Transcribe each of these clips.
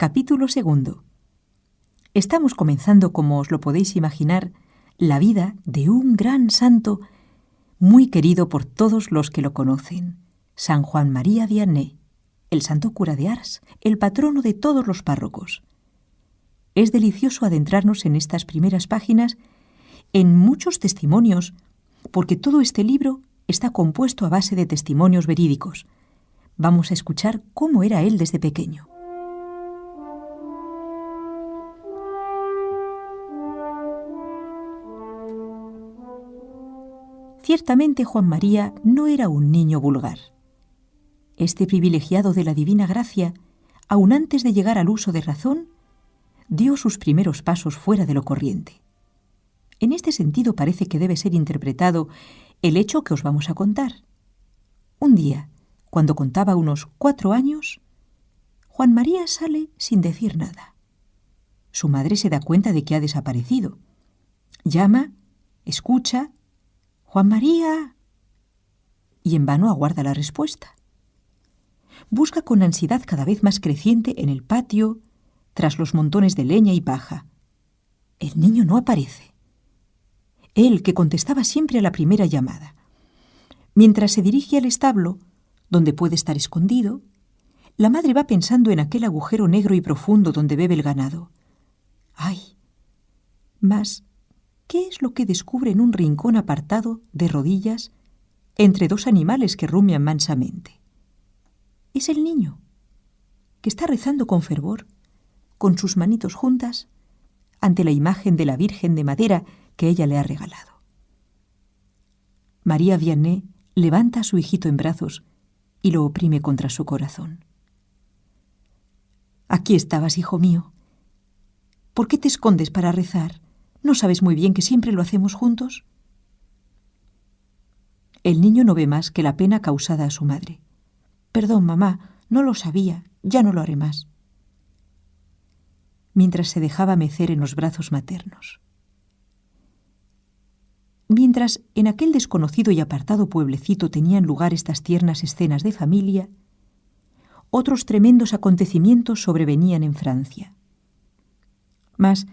Capítulo 2. Estamos comenzando, como os lo podéis imaginar, la vida de un gran santo muy querido por todos los que lo conocen, San Juan María Vianney, el santo cura de Ars, el patrono de todos los párrocos. Es delicioso adentrarnos en estas primeras páginas en muchos testimonios, porque todo este libro está compuesto a base de testimonios verídicos. Vamos a escuchar cómo era él desde pequeño. Ciertamente Juan María no era un niño vulgar. Este privilegiado de la divina gracia, aun antes de llegar al uso de razón, dio sus primeros pasos fuera de lo corriente. En este sentido parece que debe ser interpretado el hecho que os vamos a contar. Un día, cuando contaba unos 4 años, Juan María sale sin decir nada. Su madre se da cuenta de que ha desaparecido. Llama, escucha: «¡Juan María!», y en vano aguarda la respuesta. Busca con ansiedad cada vez más creciente en el patio, tras los montones de leña y paja. El niño no aparece. Él, que contestaba siempre a la primera llamada. Mientras se dirige al establo, donde puede estar escondido, la madre va pensando en aquel agujero negro y profundo donde bebe el ganado. ¡Ay! Mas ¿qué es lo que descubre en un rincón apartado, de rodillas, entre 2 animales que rumian mansamente? Es el niño, que está rezando con fervor, con sus manitos juntas, ante la imagen de la Virgen de madera que ella le ha regalado. María Vianney levanta a su hijito en brazos y lo oprime contra su corazón. «Aquí estabas, hijo mío. ¿Por qué te escondes para rezar? ¿No sabes muy bien que siempre lo hacemos juntos?». El niño no ve más que la pena causada a su madre. «Perdón, mamá, no lo sabía, ya no lo haré más», mientras se dejaba mecer en los brazos maternos. Mientras en aquel desconocido y apartado pueblecito tenían lugar estas tiernas escenas de familia, otros tremendos acontecimientos sobrevenían en Francia. Mas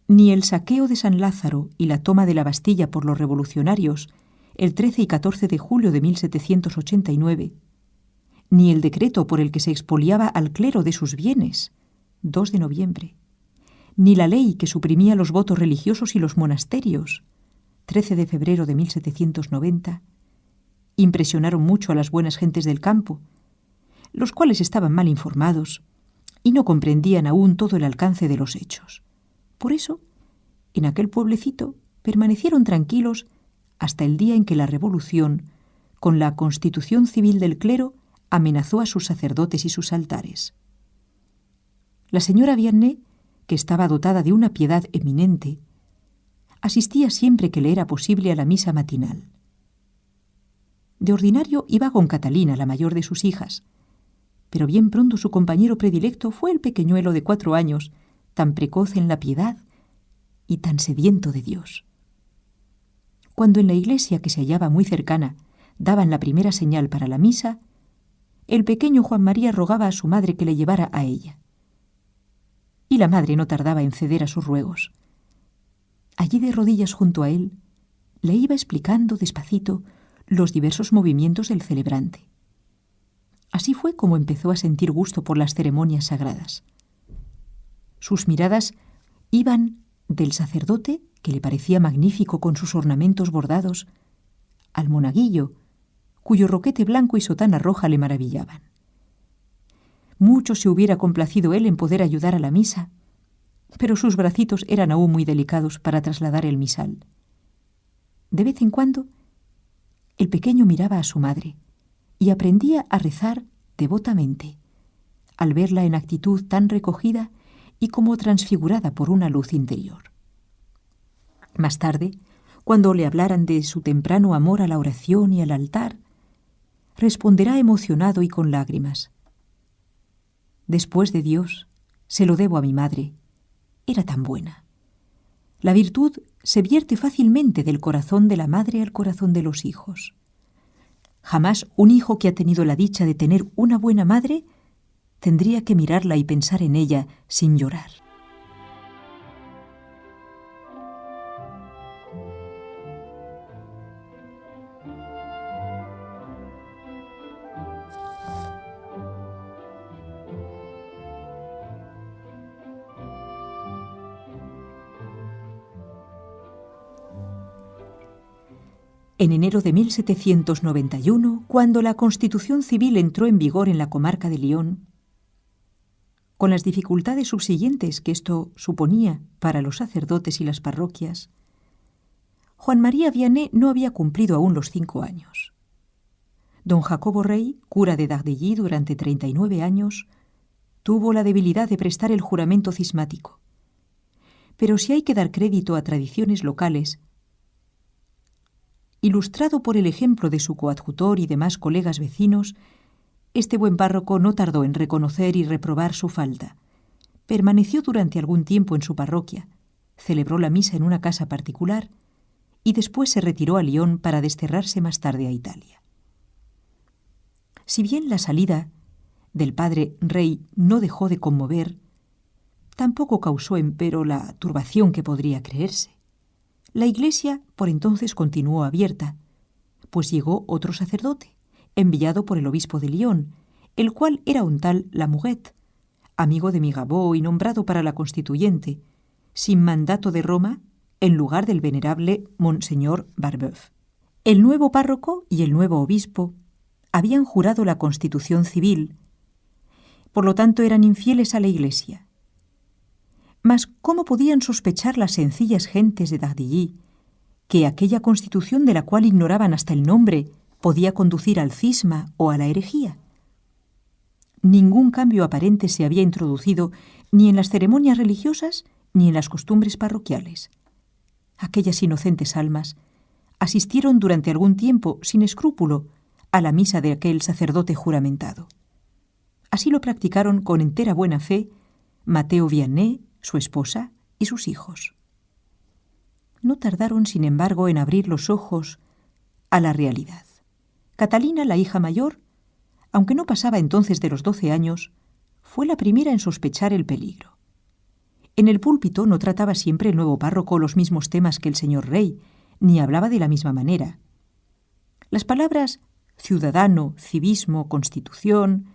ni el saqueo de San Lázaro y la toma de la Bastilla por los revolucionarios el 13 y 14 de julio de 1789, ni el decreto por el que se expoliaba al clero de sus bienes, 2 de noviembre, ni la ley que suprimía los votos religiosos y los monasterios, 13 de febrero de 1790, impresionaron mucho a las buenas gentes del campo, los cuales estaban mal informados y no comprendían aún todo el alcance de los hechos. Por eso, en aquel pueblecito permanecieron tranquilos hasta el día en que la Revolución, con la Constitución Civil del clero, amenazó a sus sacerdotes y sus altares. La señora Vianney, que estaba dotada de una piedad eminente, asistía siempre que le era posible a la misa matinal. De ordinario iba con Catalina, la mayor de sus hijas, pero bien pronto su compañero predilecto fue el pequeñuelo de 4 años, tan precoz en la piedad y tan sediento de Dios. Cuando en la iglesia, que se hallaba muy cercana, daban la primera señal para la misa, el pequeño Juan María rogaba a su madre que le llevara a ella. Y la madre no tardaba en ceder a sus ruegos. Allí de rodillas junto a él, le iba explicando despacito los diversos movimientos del celebrante. Así fue como empezó a sentir gusto por las ceremonias sagradas. Sus miradas iban del sacerdote, que le parecía magnífico con sus ornamentos bordados, al monaguillo, cuyo roquete blanco y sotana roja le maravillaban. Mucho se hubiera complacido él en poder ayudar a la misa, pero sus bracitos eran aún muy delicados para trasladar el misal. De vez en cuando, el pequeño miraba a su madre y aprendía a rezar devotamente, al verla en actitud tan recogida y como transfigurada por una luz interior. Más tarde, cuando le hablaran de su temprano amor a la oración y al altar, responderá emocionado y con lágrimas: «Después de Dios, se lo debo a mi madre. Era tan buena». La virtud se vierte fácilmente del corazón de la madre al corazón de los hijos. Jamás un hijo que ha tenido la dicha de tener una buena madre tendría que mirarla y pensar en ella sin llorar. En enero de 1791, cuando la Constitución Civil entró en vigor en la comarca de Lyon, con las dificultades subsiguientes que esto suponía para los sacerdotes y las parroquias, Juan María Vianney no había cumplido aún los 5 años. Don Jacobo Rey, cura de Dardilly durante 39 años, tuvo la debilidad de prestar el juramento cismático. Pero si hay que dar crédito a tradiciones locales, ilustrado por el ejemplo de su coadjutor y demás colegas vecinos, este buen párroco no tardó en reconocer y reprobar su falta. Permaneció durante algún tiempo en su parroquia, celebró la misa en una casa particular y después se retiró a Lyon para desterrarse más tarde a Italia. Si bien la salida del padre Rey no dejó de conmover, tampoco causó empero la turbación que podría creerse. La iglesia por entonces continuó abierta, pues llegó otro sacerdote, enviado por el obispo de Lyon, el cual era un tal Lamouret, amigo de Mirabeau y nombrado para la constituyente, sin mandato de Roma, en lugar del venerable Monseñor Barbeuf. El nuevo párroco y el nuevo obispo habían jurado la Constitución Civil, por lo tanto eran infieles a la iglesia. Mas ¿cómo podían sospechar las sencillas gentes de Dardilly que aquella Constitución de la cual ignoraban hasta el nombre podía conducir al cisma o a la herejía? Ningún cambio aparente se había introducido ni en las ceremonias religiosas ni en las costumbres parroquiales. Aquellas inocentes almas asistieron durante algún tiempo, sin escrúpulo, a la misa de aquel sacerdote juramentado. Así lo practicaron con entera buena fe Mateo Vianney, su esposa y sus hijos. No tardaron, sin embargo, en abrir los ojos a la realidad. Catalina, la hija mayor, aunque no pasaba entonces de los 12 años, fue la primera en sospechar el peligro. En el púlpito no trataba siempre el nuevo párroco los mismos temas que el señor Rey, ni hablaba de la misma manera. Las palabras ciudadano, civismo, constitución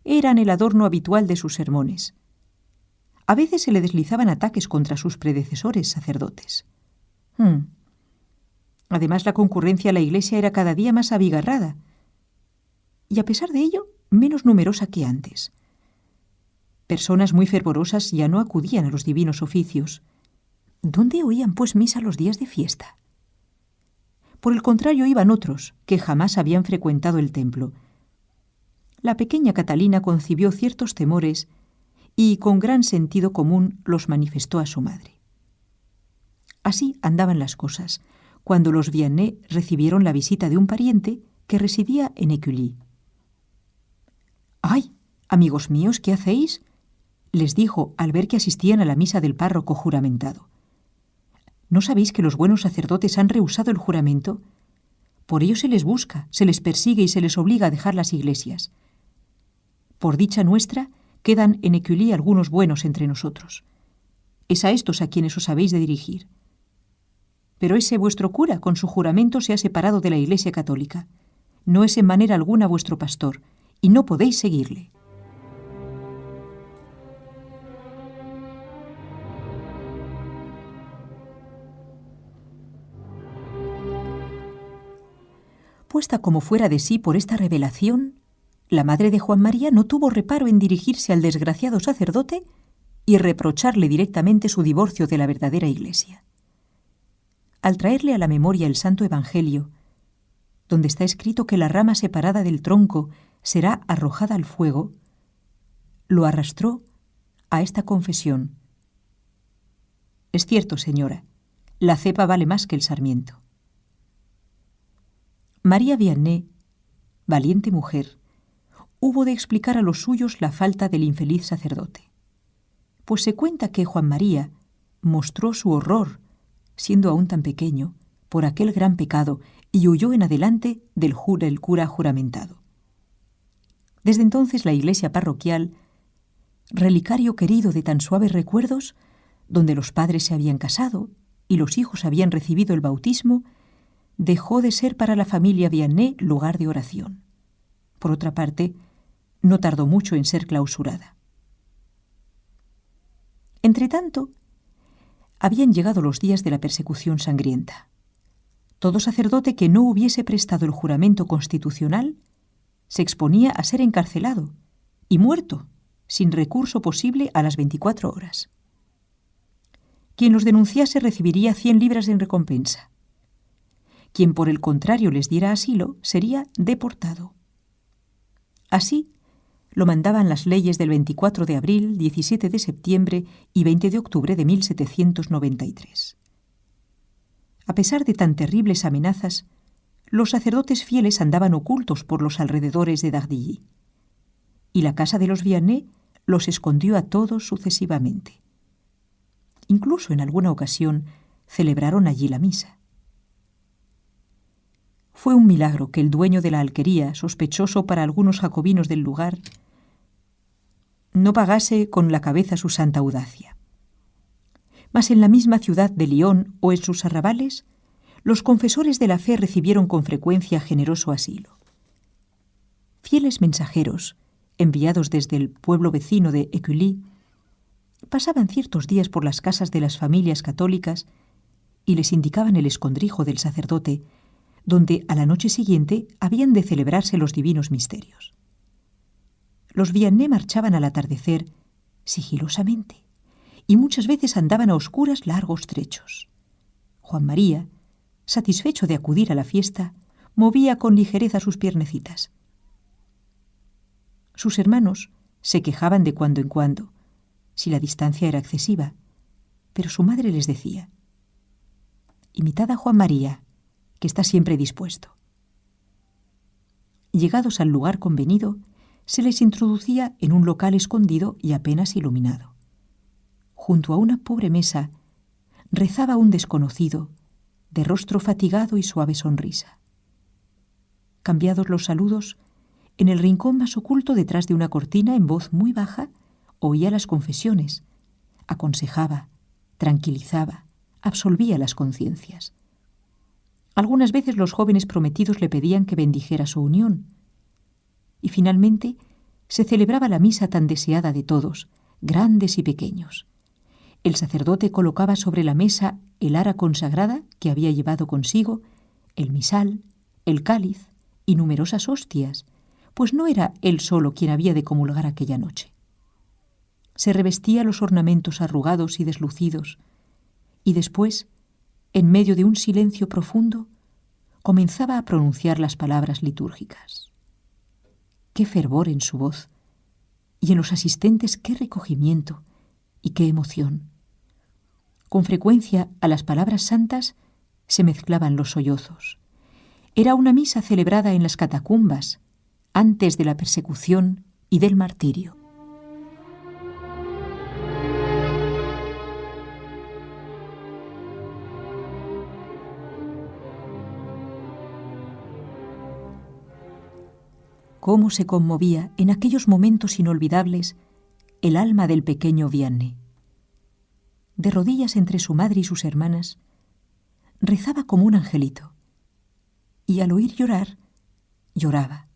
eran el adorno habitual de sus sermones. A veces se le deslizaban ataques contra sus predecesores sacerdotes. Además, la concurrencia a la iglesia era cada día más abigarrada y, a pesar de ello, menos numerosa que antes. Personas muy fervorosas ya no acudían a los divinos oficios. ¿Dónde oían, pues, misa los días de fiesta? Por el contrario, iban otros, que jamás habían frecuentado el templo. La pequeña Catalina concibió ciertos temores y, con gran sentido común, los manifestó a su madre. Así andaban las cosas, cuando los Vianney recibieron la visita de un pariente que residía en Écully. «¡Ay, amigos míos, ¿qué hacéis?», les dijo al ver que asistían a la misa del párroco juramentado. ¿No sabéis que los buenos sacerdotes han rehusado el juramento? Por ello se les busca, se les persigue y se les obliga a dejar las iglesias. Por dicha nuestra, quedan en Écully algunos buenos entre nosotros. Es a estos a quienes os habéis de dirigir. Pero ese vuestro cura, con su juramento, se ha separado de la Iglesia católica. No es en manera alguna vuestro pastor, y no podéis seguirle». Puesta como fuera de sí por esta revelación, la madre de Juan María no tuvo reparo en dirigirse al desgraciado sacerdote y reprocharle directamente su divorcio de la verdadera Iglesia. Al traerle a la memoria el Santo Evangelio, donde está escrito que la rama separada del tronco será arrojada al fuego, lo arrastró a esta confesión: «Es cierto, señora, la cepa vale más que el sarmiento». María Vianney, valiente mujer, hubo de explicar a los suyos la falta del infeliz sacerdote, pues se cuenta que Juan María mostró su horror, siendo aún tan pequeño, por aquel gran pecado y huyó en adelante del cura juramentado. Desde entonces la iglesia parroquial relicario querido de tan suaves recuerdos, donde los padres se habían casado y los hijos habían recibido el bautismo, dejó de ser para la familia Vianney lugar de oración. Por otra parte, no tardó mucho en ser clausurada. Entretanto, habían llegado los días de la persecución sangrienta. Todo sacerdote que no hubiese prestado el juramento constitucional se exponía a ser encarcelado y muerto, sin recurso posible a las 24 horas. Quien los denunciase recibiría 100 libras en recompensa. Quien por el contrario les diera asilo sería deportado. Así lo mandaban las leyes del 24 de abril, 17 de septiembre y 20 de octubre de 1793. A pesar de tan terribles amenazas, los sacerdotes fieles andaban ocultos por los alrededores de Dardilly, y la casa de los Vianney los escondió a todos sucesivamente. Incluso en alguna ocasión celebraron allí la misa. Fue un milagro que el dueño de la alquería, sospechoso para algunos jacobinos del lugar, no pagase con la cabeza su santa audacia. Mas en la misma ciudad de Lyon o en sus arrabales, los confesores de la fe recibieron con frecuencia generoso asilo. Fieles mensajeros, enviados desde el pueblo vecino de Écully, pasaban ciertos días por las casas de las familias católicas y les indicaban el escondrijo del sacerdote, donde a la noche siguiente habían de celebrarse los divinos misterios. Los Vianney marchaban al atardecer sigilosamente y muchas veces andaban a oscuras largos trechos. Juan María, satisfecho de acudir a la fiesta, movía con ligereza sus piernecitas. Sus hermanos se quejaban de cuando en cuando, si la distancia era excesiva, pero su madre les decía: «Imitad a Juan María, que está siempre dispuesto». Llegados al lugar convenido, se les introducía en un local escondido y apenas iluminado. Junto a una pobre mesa rezaba un desconocido, de rostro fatigado y suave sonrisa. Cambiados los saludos, en el rincón más oculto detrás de una cortina, en voz muy baja, oía las confesiones, aconsejaba, tranquilizaba, absolvía las conciencias. Algunas veces los jóvenes prometidos le pedían que bendijera su unión. Y finalmente se celebraba la misa tan deseada de todos, grandes y pequeños. El sacerdote colocaba sobre la mesa el ara consagrada que había llevado consigo, el misal, el cáliz y numerosas hostias, pues no era él solo quien había de comulgar aquella noche. Se revestía los ornamentos arrugados y deslucidos, y después, en medio de un silencio profundo, comenzaba a pronunciar las palabras litúrgicas. Qué fervor en su voz, y en los asistentes qué recogimiento y qué emoción. Con frecuencia a las palabras santas se mezclaban los sollozos. Era una misa celebrada en las catacumbas, antes de la persecución y del martirio. Cómo se conmovía en aquellos momentos inolvidables el alma del pequeño Vianney. De rodillas entre su madre y sus hermanas, rezaba como un angelito, y al oír llorar, lloraba.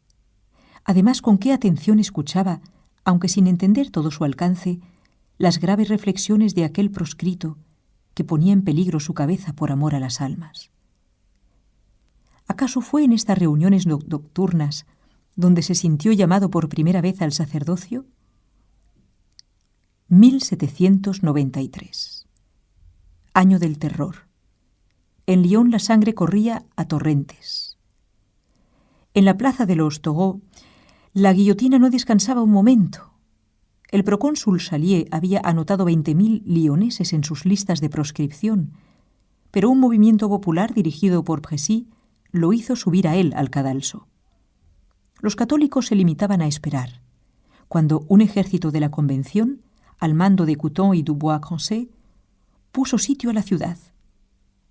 Además, con qué atención escuchaba, aunque sin entender todo su alcance, las graves reflexiones de aquel proscrito que ponía en peligro su cabeza por amor a las almas. ¿Acaso fue en estas reuniones nocturnas donde se sintió llamado por primera vez al sacerdocio? 1793. Año del terror. En Lyon la sangre corría a torrentes. En la plaza de los Taureaux, la guillotina no descansaba un momento. El procónsul Chalier había anotado 20.000 lioneses en sus listas de proscripción, pero un movimiento popular dirigido por Précy lo hizo subir a él al cadalso. Los católicos se limitaban a esperar, cuando un ejército de la Convención, al mando de Couthon y Dubois-Croncet, puso sitio a la ciudad.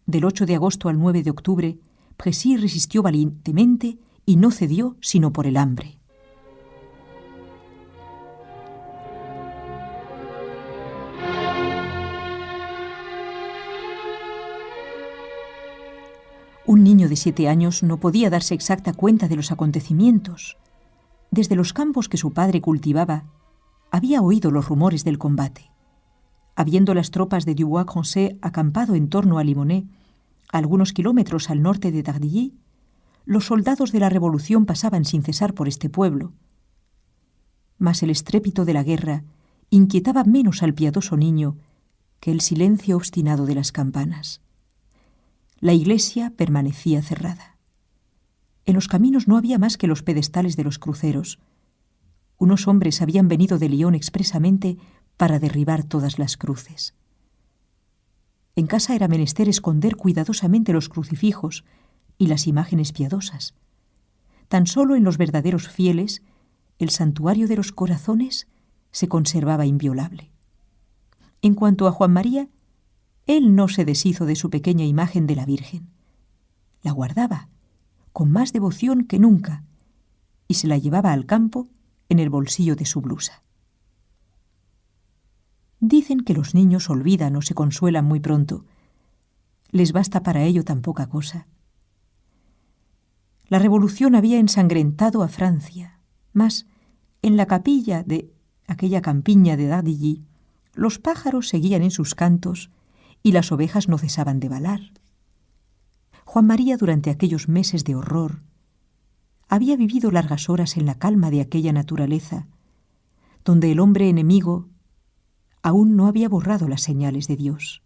Del 8 de agosto al 9 de octubre, Précy resistió valientemente y no cedió sino por el hambre. Un niño de 7 años no podía darse exacta cuenta de los acontecimientos. Desde los campos que su padre cultivaba, había oído los rumores del combate. Habiendo las tropas de Dubois-Croncé acampado en torno a Limonet, a algunos kilómetros al norte de Dardilly, los soldados de la Revolución pasaban sin cesar por este pueblo. Mas el estrépito de la guerra inquietaba menos al piadoso niño que el silencio obstinado de las campanas. La iglesia permanecía cerrada. En los caminos no había más que los pedestales de los cruceros. Unos hombres habían venido de Lyon expresamente para derribar todas las cruces. En casa era menester esconder cuidadosamente los crucifijos y las imágenes piadosas. Tan solo en los verdaderos fieles, el santuario de los corazones se conservaba inviolable. En cuanto a Juan María, él no se deshizo de su pequeña imagen de la Virgen. La guardaba con más devoción que nunca y se la llevaba al campo en el bolsillo de su blusa. Dicen que los niños olvidan o se consuelan muy pronto. Les basta para ello tan poca cosa. La Revolución había ensangrentado a Francia, mas en la capilla de aquella campiña de Dardilly, los pájaros seguían en sus cantos y las ovejas no cesaban de balar. Juan María, durante aquellos meses de horror, había vivido largas horas en la calma de aquella naturaleza, donde el hombre enemigo aún no había borrado las señales de Dios.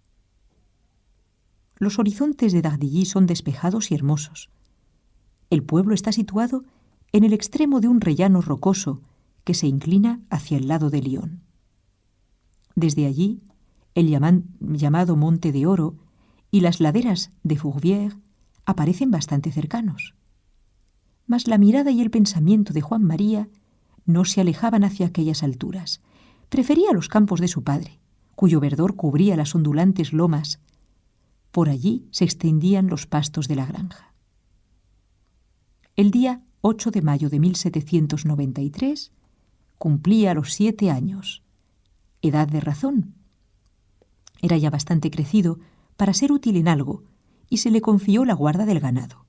Los horizontes de Dardilly son despejados y hermosos. El pueblo está situado en el extremo de un rellano rocoso que se inclina hacia el lado de Lyon. Desde allí, el llamado Monte de Oro y las laderas de Fourvière aparecen bastante cercanos. Mas la mirada y el pensamiento de Juan María no se alejaban hacia aquellas alturas. Prefería los campos de su padre, cuyo verdor cubría las ondulantes lomas. Por allí se extendían los pastos de la granja. El día 8 de mayo de 1793 cumplía los 7 años, edad de razón. Era ya bastante crecido para ser útil en algo y se le confió la guarda del ganado.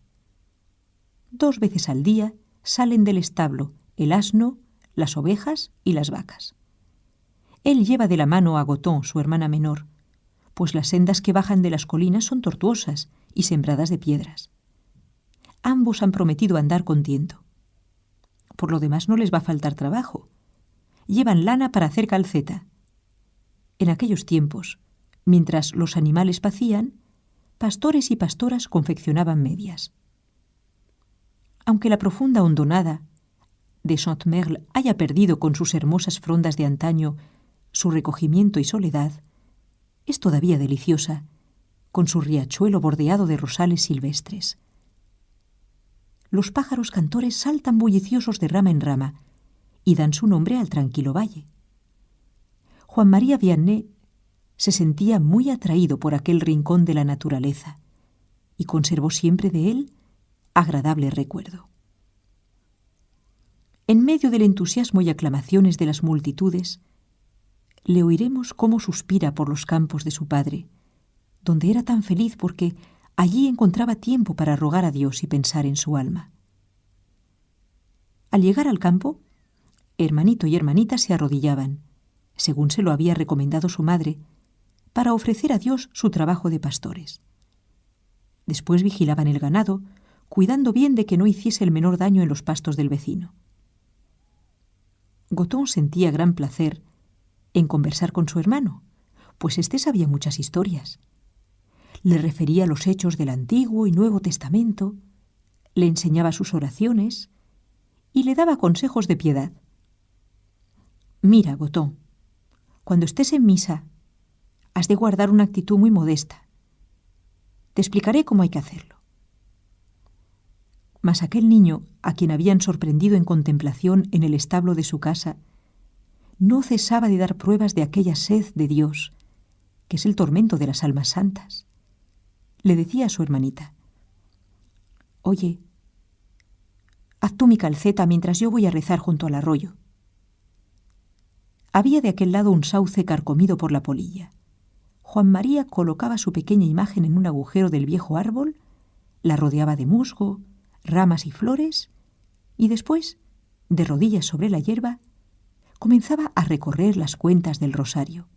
2 veces al día salen del establo el asno, las ovejas y las vacas. Él lleva de la mano a Goton, su hermana menor, pues las sendas que bajan de las colinas son tortuosas y sembradas de piedras. Ambos han prometido andar con tiento. Por lo demás no les va a faltar trabajo. Llevan lana para hacer calceta. En aquellos tiempos, mientras los animales pacían, pastores y pastoras confeccionaban medias. Aunque la profunda hondonada de Saint-Merle haya perdido con sus hermosas frondas de antaño su recogimiento y soledad, es todavía deliciosa, con su riachuelo bordeado de rosales silvestres. Los pájaros cantores saltan bulliciosos de rama en rama y dan su nombre al tranquilo valle. Juan María Vianney se sentía muy atraído por aquel rincón de la naturaleza y conservó siempre de él agradable recuerdo. En medio del entusiasmo y aclamaciones de las multitudes, le oiremos cómo suspira por los campos de su padre, donde era tan feliz porque allí encontraba tiempo para rogar a Dios y pensar en su alma. Al llegar al campo, hermanito y hermanita se arrodillaban, según se lo había recomendado su madre, para ofrecer a Dios su trabajo de pastores. Después vigilaban el ganado, cuidando bien de que no hiciese el menor daño en los pastos del vecino. Goton sentía gran placer en conversar con su hermano, pues éste sabía muchas historias. Le refería los hechos del Antiguo y Nuevo Testamento, le enseñaba sus oraciones y le daba consejos de piedad. «Mira, Goton, cuando estés en misa, has de guardar una actitud muy modesta. Te explicaré cómo hay que hacerlo». Mas aquel niño, a quien habían sorprendido en contemplación en el establo de su casa, no cesaba de dar pruebas de aquella sed de Dios, que es el tormento de las almas santas. Le decía a su hermanita: «Oye, haz tú mi calceta mientras yo voy a rezar junto al arroyo». Había de aquel lado un sauce carcomido por la polilla. Juan María colocaba su pequeña imagen en un agujero del viejo árbol, la rodeaba de musgo, ramas y flores, y después, de rodillas sobre la hierba, comenzaba a recorrer las cuentas del rosario.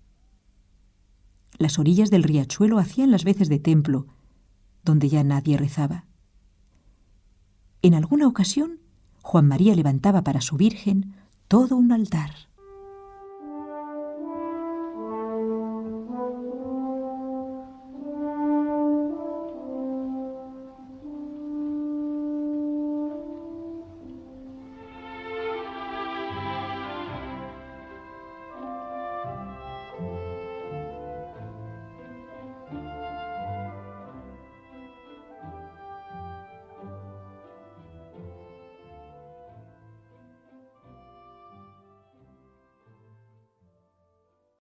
Las orillas del riachuelo hacían las veces de templo, donde ya nadie rezaba. En alguna ocasión, Juan María levantaba para su Virgen todo un altar.